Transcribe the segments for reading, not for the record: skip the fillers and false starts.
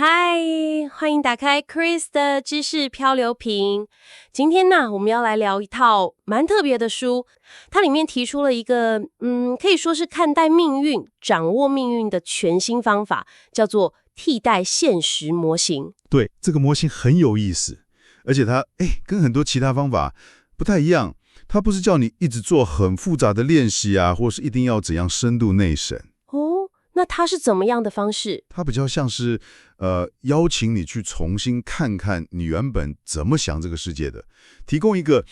嗨，欢迎打开 Chris 的知识漂流瓶。今天呢，我们要来聊一套蛮特别的书，它里面提出了一个，可以说是看待命运、掌握命运的全新方法，叫做替代现实模型。对，这个模型很有意思，而且它跟很多其他方法不太一样。它不是叫你一直做很复杂的练习啊，或是一定要怎样深度内审。哦，那它是怎么样的方式？它比较像是邀请你去重新看看你原本怎么想这个世界的，提供一个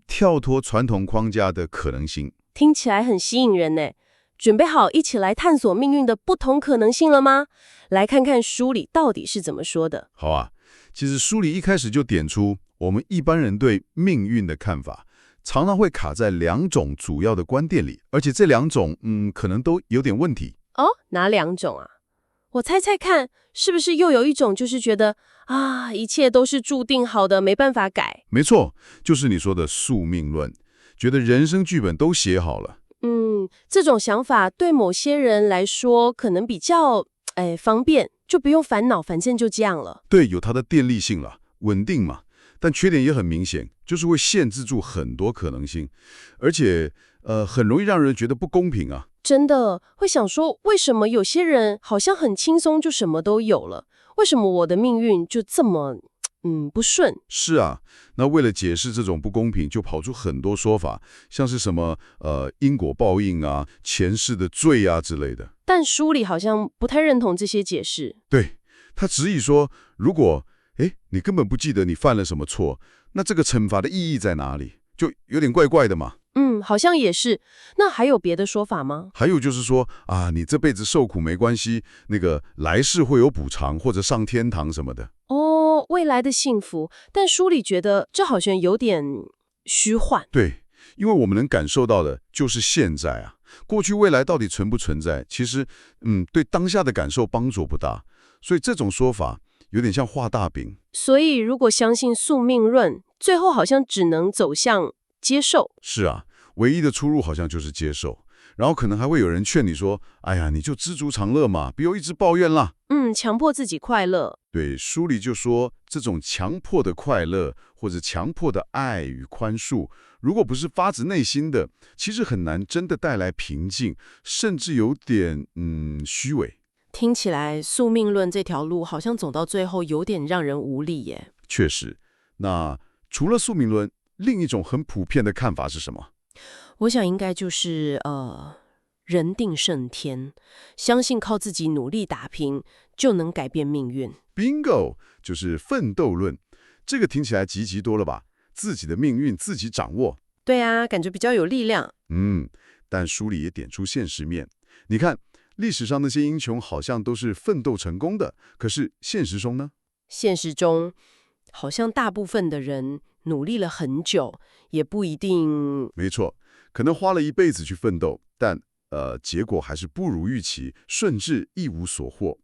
跳脱传统框架的可能性。听起来很吸引人呢。准备好一起来探索命运的不同可能性了吗？来看看书里到底是怎么说的。好啊，其实书里一开始就点出我们一般人对命运的看法，常常会卡在两种主要的观点里，而且这两种可能都有点问题。哦，哪两种啊？我猜猜看，是不是又有一种就是觉得一切都是注定好的，没办法改？没错，就是你说的宿命论，觉得人生剧本都写好了。这种想法对某些人来说可能比较方便，就不用烦恼，反正就这样了。对，有它的便利性了，稳定嘛。但缺点也很明显，就是会限制住很多可能性，而且很容易让人觉得不公平啊。真的会想说，为什么有些人好像很轻松就什么都有了，为什么我的命运就这么不顺？是啊，那为了解释这种不公平，就跑出很多说法，像是什么因果报应啊、前世的罪啊之类的。但书里好像不太认同这些解释。对，他执意说，如果你根本不记得你犯了什么错，那这个惩罚的意义在哪里？就有点怪怪的嘛。好像也是。那还有别的说法吗？还有就是说啊，你这辈子受苦没关系，那个来世会有补偿或者上天堂什么的。哦，未来的幸福，但书里觉得这好像有点虚幻。对，因为我们能感受到的就是现在啊，过去未来到底存不存在，其实对当下的感受帮助不大，所以这种说法有点像画大饼。所以如果相信宿命论，最后好像只能走向接受。是啊，唯一的出路好像就是接受，然后可能还会有人劝你说，哎呀，你就知足常乐嘛，不用一直抱怨啦。强迫自己快乐。对，书里就说，这种强迫的快乐或者强迫的爱与宽恕，如果不是发自内心的，其实很难真的带来平静，甚至有点虚伪。听起来宿命论这条路好像走到最后有点让人无力耶。确实，那除了宿命论，另一种很普遍的看法是什么？我想应该就是人定胜天，相信靠自己努力打拼就能改变命运。Bingo， 就是奋斗论。这个听起来积极多了吧？自己的命运自己掌握。对啊，感觉比较有力量。但书里也点出现实面。你看，历史上那些英雄好像都是奋斗成功的，可是现实中呢？现实中，好像大部分的人努力了很久，也不一定。没错，可能花了一辈子去奋斗，但结果还是不如预期，甚至一无所获。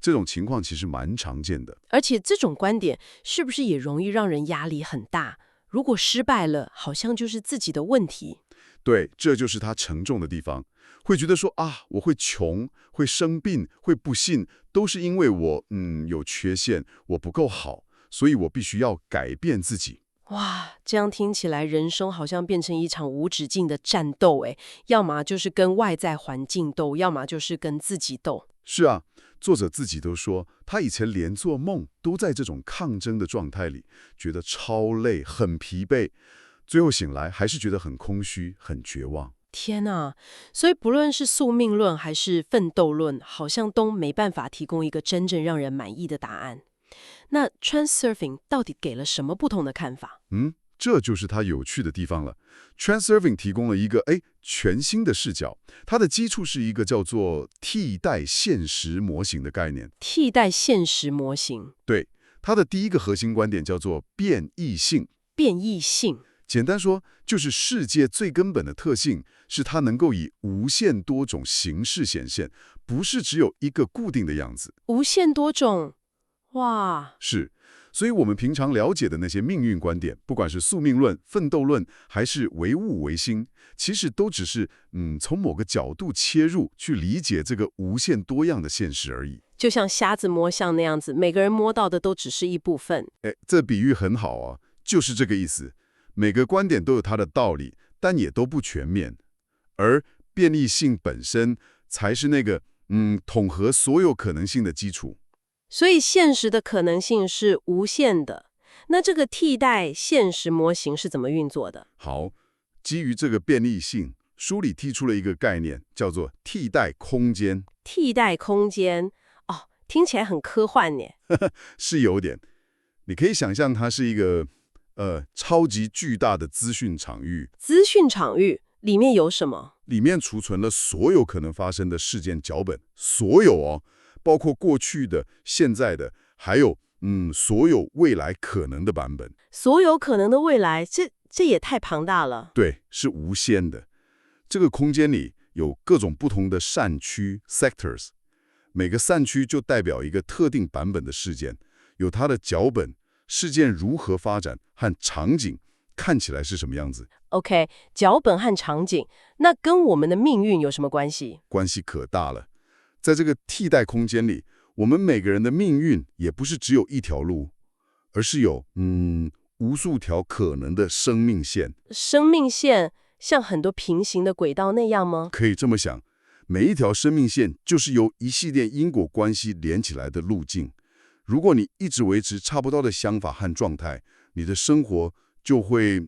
这种情况其实蛮常见的。而且这种观点是不是也容易让人压力很大？如果失败了，好像就是自己的问题。对，这就是它沉重的地方。会觉得说我会穷，会生病，会不幸，都是因为我有缺陷，我不够好，所以我必须要改变自己。哇，这样听起来，人生好像变成一场无止境的战斗，要么就是跟外在环境斗，要么就是跟自己斗。是啊，作者自己都说，他以前连做梦都在这种抗争的状态里，觉得超累，很疲惫，最后醒来还是觉得很空虚，很绝望。天哪！所以不论是宿命论还是奋斗论，好像都没办法提供一个真正让人满意的答案。那 Transurfing 到底给了什么不同的看法？这就是它有趣的地方了。Transurfing 提供了一个全新的视角，它的基础是一个叫做替代现实模型的概念。替代现实模型。对，它的第一个核心观点叫做变异性。变异性，简单说，就是世界最根本的特性是它能够以无限多种形式显现，不是只有一个固定的样子。无限多种。哇，是，所以我们平常了解的那些命运观点，不管是宿命论、奋斗论，还是唯物唯心，其实都只是从某个角度切入去理解这个无限多样的现实而已。就像瞎子摸象那样子，每个人摸到的都只是一部分。哎，这比喻很好啊，就是这个意思。每个观点都有它的道理，但也都不全面。而便利性本身才是那个统合所有可能性的基础。所以现实的可能性是无限的。那这个替代现实模型是怎么运作的？好，基于这个便利性，书里提出了一个概念，叫做替代空间。替代空间，哦，听起来很科幻呢。是有点，你可以想象它是一个超级巨大的资讯场域，资讯场域里面有什么？里面储存了所有可能发生的事件脚本，所有哦，包括过去的、现在的，还有所有未来可能的版本。所有可能的未来，这也太庞大了。对，是无限的。这个空间里有各种不同的扇区 （sectors），每个扇区就代表一个特定版本的事件，有它的脚本，事件如何发展和场景看起来是什么样子。OK， 脚本和场景，那跟我们的命运有什么关系？关系可大了。在这个替代空间里，我们每个人的命运也不是只有一条路，而是有无数条可能的生命线。生命线像很多平行的轨道那样吗？可以这么想，每一条生命线就是由一系列因果关系连起来的路径。如果你一直维持差不多的想法和状态，你的生活就会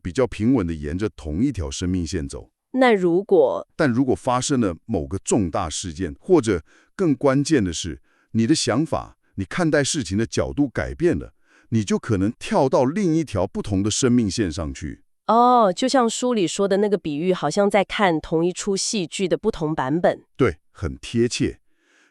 比较平稳地沿着同一条生命线走。但如果发生了某个重大事件，或者更关键的是，你的想法、你看待事情的角度改变了，你就可能跳到另一条不同的生命线上去。哦，就像书里说的那个比喻，好像在看同一出戏剧的不同版本。对，很贴切。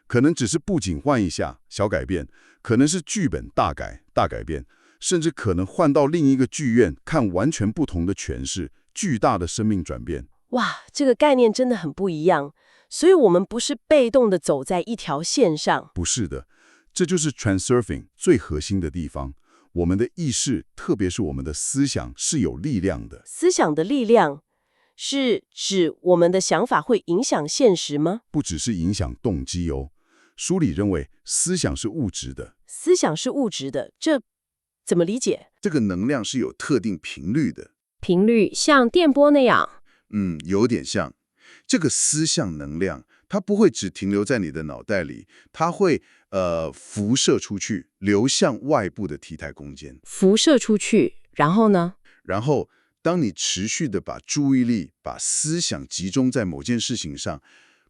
可能只是布景换一下，小改变；可能是剧本大改变，甚至可能换到另一个剧院看完全不同的诠释，巨大的生命转变。哇，这个概念真的很不一样。所以我们不是被动的走在一条线上。不是的，这就是 Transurfing 最核心的地方。我们的意识，特别是我们的思想，是有力量的。思想的力量是指我们的想法会影响现实吗？不只是影响动机哦。书里认为，思想是物质的。思想是物质的，这怎么理解？这个能量是有特定频率的。频率像电波那样？有点像。这个思想能量，它不会只停留在你的脑袋里，它会辐射出去，流向外部的替代空间。辐射出去，然后呢？然后，当你持续的把注意力、把思想集中在某件事情上，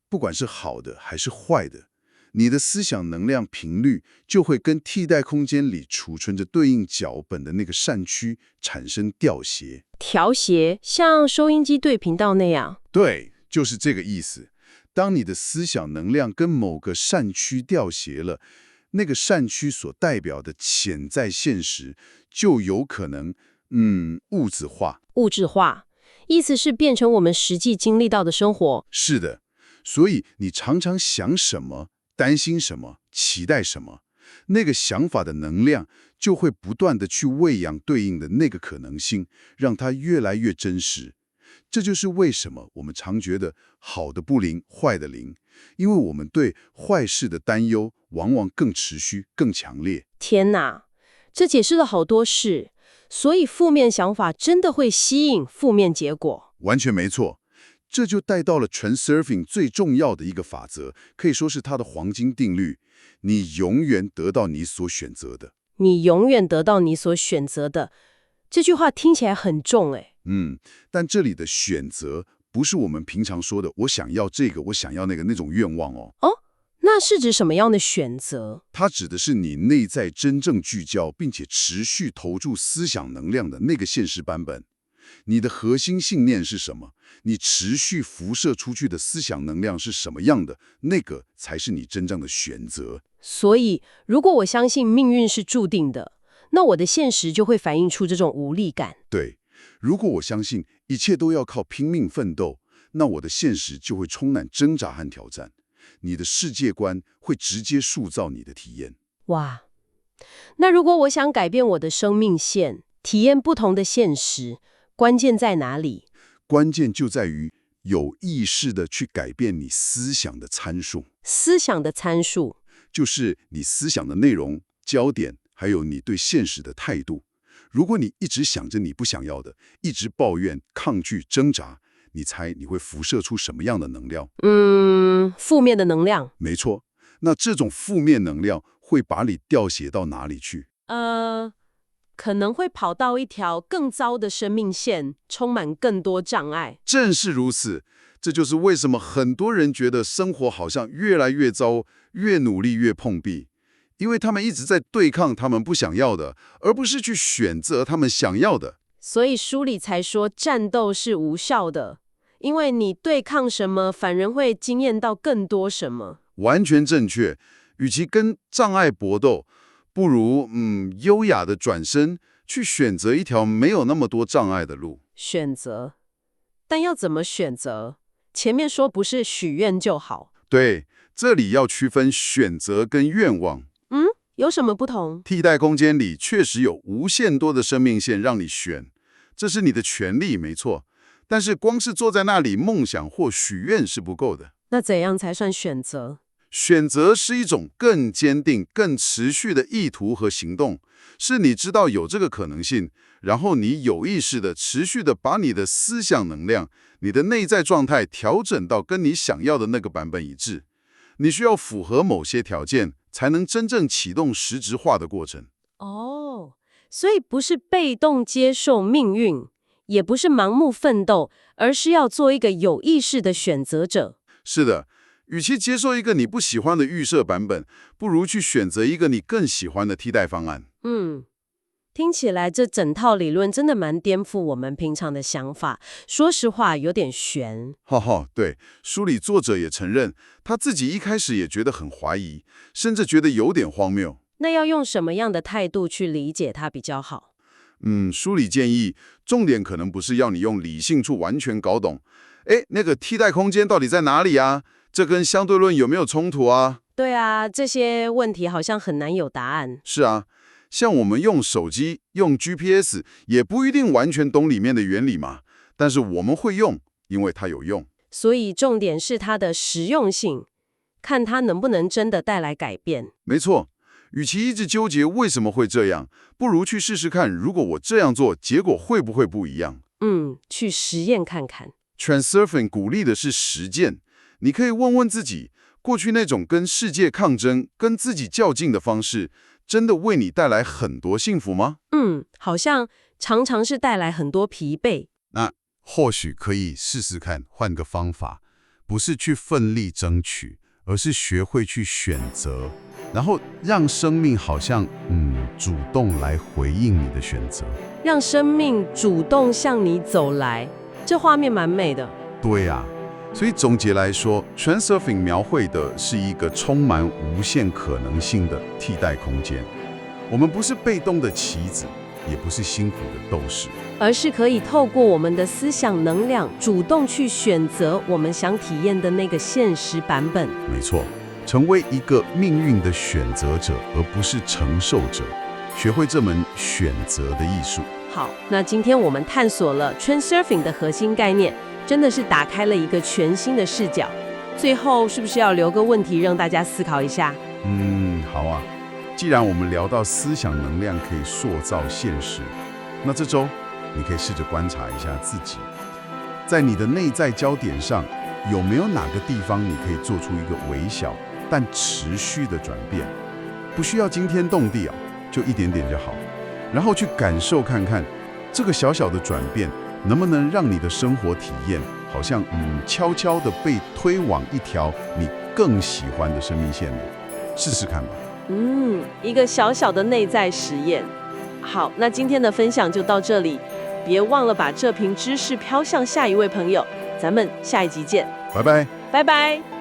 不管是好的还是坏的，你的思想能量频率就会跟替代空间里储存着对应脚本的那个扇区产生调谐。调谐，像收音机对频道那样。对，就是这个意思。当你的思想能量跟某个扇区调谐了，那个扇区所代表的潜在现实就有可能物质化。物质化，意思是变成我们实际经历到的生活。是的，所以你常常想什么，担心什么，期待什么，那个想法的能量就会不断的去喂养对应的那个可能性，让它越来越真实。这就是为什么我们常觉得好的不灵，坏的灵，因为我们对坏事的担忧往往更持续、更强烈。天哪，这解释了好多事。所以负面想法真的会吸引负面结果。完全没错。这就带到了 Transurfing 最重要的一个法则，可以说是它的黄金定律：你永远得到你所选择的。你永远得到你所选择的。这句话听起来很重哎。但这里的选择不是我们平常说的我想要这个，我想要那个那种愿望哦。那是指什么样的选择？它指的是你内在真正聚焦并且持续投注思想能量的那个现实版本。你的核心信念是什么？你持续辐射出去的思想能量是什么样的？那个才是你真正的选择。所以，如果我相信命运是注定的，那我的现实就会反映出这种无力感。对，如果我相信一切都要靠拼命奋斗，那我的现实就会充满挣扎和挑战。你的世界观会直接塑造你的体验。哇，那如果我想改变我的生命线，体验不同的现实，关键在哪里？关键就在于有意识地去改变你思想的参数。思想的参数，就是你思想的内容、焦点，还有你对现实的态度。如果你一直想着你不想要的，一直抱怨、抗拒、挣扎，你猜你会辐射出什么样的能量？负面的能量。没错，那这种负面能量会把你调斜到哪里去？可能会跑到一条更糟的生命线，充满更多障碍。正是如此，这就是为什么很多人觉得生活好像越来越糟，越努力越碰壁，因为他们一直在对抗他们不想要的，而不是去选择他们想要的。所以书里才说战斗是无效的，因为你对抗什么，反而会经验到更多什么。完全正确。与其跟障碍搏斗，不如优雅的转身，去选择一条没有那么多障碍的路。选择，但要怎么选择？前面说不是许愿就好。对，这里要区分选择跟愿望。有什么不同？替代空间里确实有无限多的生命线让你选，这是你的权利，没错。但是光是坐在那里梦想或许愿是不够的。那怎样才算选择？选择是一种更坚定、更持续的意图和行动，是你知道有这个可能性，然后你有意识的、持续的把你的思想能量、你的内在状态调整到跟你想要的那个版本一致。你需要符合某些条件，才能真正启动实质化的过程。所以不是被动接受命运，也不是盲目奋斗，而是要做一个有意识的选择者。是的。与其接受一个你不喜欢的预设版本，不如去选择一个你更喜欢的替代方案。听起来这整套理论真的蛮颠覆我们平常的想法。说实话，有点悬。对，书里作者也承认，他自己一开始也觉得很怀疑，甚至觉得有点荒谬。那要用什么样的态度去理解它比较好？书里建议，重点可能不是要你用理性去完全搞懂，那个替代空间到底在哪里啊？这跟相对论有没有冲突啊？对啊，这些问题好像很难有答案。是啊，像我们用手机、用 GPS， 也不一定完全懂里面的原理嘛。但是我们会用，因为它有用。所以重点是它的实用性，看它能不能真的带来改变。没错，与其一直纠结为什么会这样，不如去试试看，如果我这样做，结果会不会不一样？去实验看看。Transurfing 鼓励的是实践。你可以问问自己，过去那种跟世界抗争、跟自己较劲的方式，真的为你带来很多幸福吗？好像常常是带来很多疲惫。那或许可以试试看，换个方法，不是去奋力争取，而是学会去选择，然后让生命好像主动来回应你的选择，让生命主动向你走来，这画面蛮美的。对呀。所以总结来说 ，Transurfing 描绘的是一个充满无限可能性的替代空间。我们不是被动的棋子，也不是辛苦的斗士，而是可以透过我们的思想能量，主动去选择我们想体验的那个现实版本。没错，成为一个命运的选择者，而不是承受者。学会这门选择的艺术。好，那今天我们探索了 Transurfing 的核心概念。真的是打开了一个全新的视角。最后是不是要留个问题让大家思考一下？好啊。既然我们聊到思想能量可以塑造现实，那这周你可以试着观察一下自己，在你的内在焦点上，有没有哪个地方你可以做出一个微小但持续的转变？不需要惊天动地就一点点就好。然后去感受看看，这个小小的转变能不能让你的生活体验好像悄悄地被推往一条你更喜欢的生命线里？试试看吧。一个小小的内在实验。好，那今天的分享就到这里，别忘了把这瓶知识飘向下一位朋友。咱们下一集见，拜拜，拜拜。